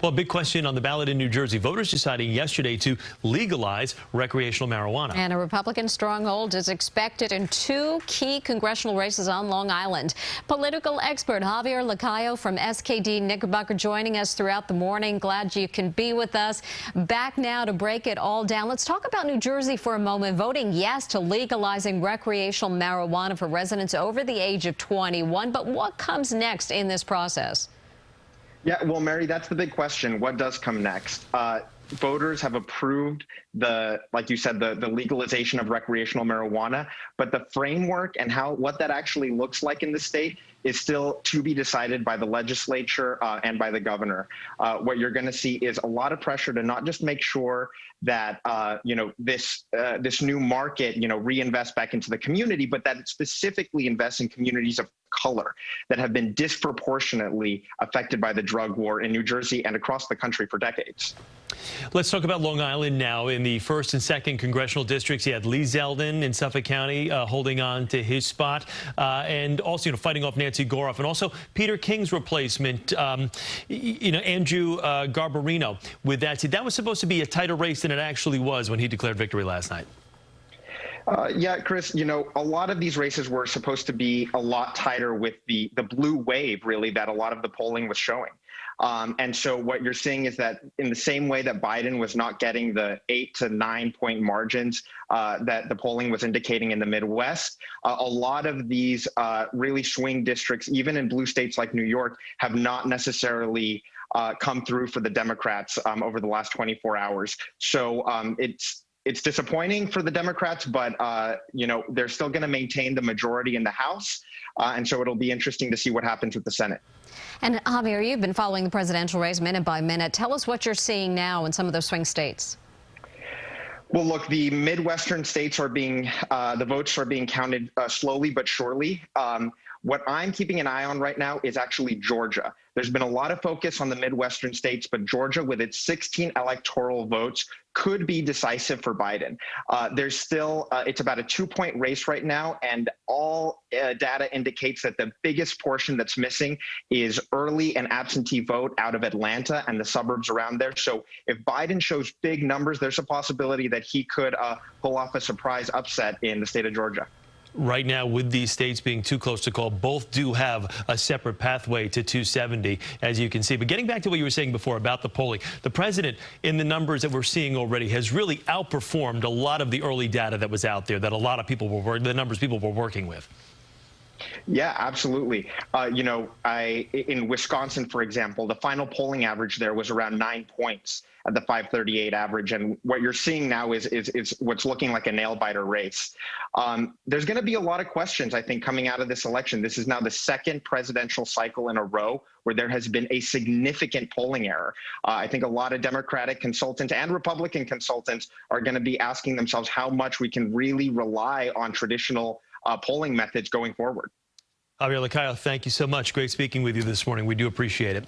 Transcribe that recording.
Well, big question on the ballot in New Jersey. Voters deciding yesterday to legalize recreational marijuana. And a Republican stronghold is expected in two key congressional races on Long Island. Political expert Javier Lacayo from SKD Knickerbocker joining us throughout the morning. Glad you can be with us. Back now to break it all down. Let's talk about New Jersey for a moment. Voting yes to legalizing recreational marijuana for residents over the age of 21. But what comes next in this process? Yeah, well, Mary, that's the big question. What does come next? Voters have approved like you said, the legalization of recreational marijuana, but the framework and what that actually looks like in the state is still to be decided by the legislature and by the governor. What you're going to see is a lot of pressure to not just make sure that this new market reinvest back into the community, but that it specifically invests in communities of color that have been disproportionately affected by the drug war in New Jersey and across the country for decades. Let's talk about Long Island now. In the 1st and 2nd congressional districts, you had Lee Zeldin in Suffolk County holding on to his spot, and also fighting off Nancy Goroff, and also Peter King's replacement, Andrew Garbarino. With that was supposed to be a tighter race than it actually was when he declared victory last night. Yeah, Chris, a lot of these races were supposed to be a lot tighter with the blue wave, really, that a lot of the polling was showing. And so what you're seeing is that in the same way that Biden was not getting the 8 to 9 point margins that the polling was indicating in the Midwest, a lot of these really swing districts, even in blue states like New York, have not necessarily come through for the Democrats over the last 24 hours. So it's disappointing for the Democrats, but they're still going to maintain the majority in the House, and so it'll be interesting to see what happens with the Senate. And Javier, you've been following the presidential race minute by minute. Tell us what you're seeing now in some of those swing states. Well, look, the Midwestern states the votes are being counted slowly but surely. What I'm keeping an eye on right now is actually Georgia. There's been a lot of focus on the Midwestern states, but Georgia, with its 16 electoral votes, could be decisive for Biden. There's still, it's about a 2-point race right now, and all data indicates that the biggest portion that's missing is early and absentee vote out of Atlanta and the suburbs around there. So if Biden shows big numbers, there's a possibility that he could pull off a surprise upset in the state of Georgia. Right now, with these states being too close to call, both do have a separate pathway to 270, as you can see. But getting back to what you were saying before about the polling, the president, in the numbers that we're seeing already, has really outperformed a lot of the early data that was out there, that a lot of people were the numbers people were working with. Yeah, absolutely. In Wisconsin, for example, the final polling average there was around 9 points at the 538 average. And what you're seeing now is what's looking like a nail-biter race. There's going to be a lot of questions, I think, coming out of this election. This is now the second presidential cycle in a row where there has been a significant polling error. I think a lot of Democratic consultants and Republican consultants are going to be asking themselves how much we can really rely on traditional polling methods going forward. Javier Lacayo, thank you so much. Great speaking with you this morning. We do appreciate it.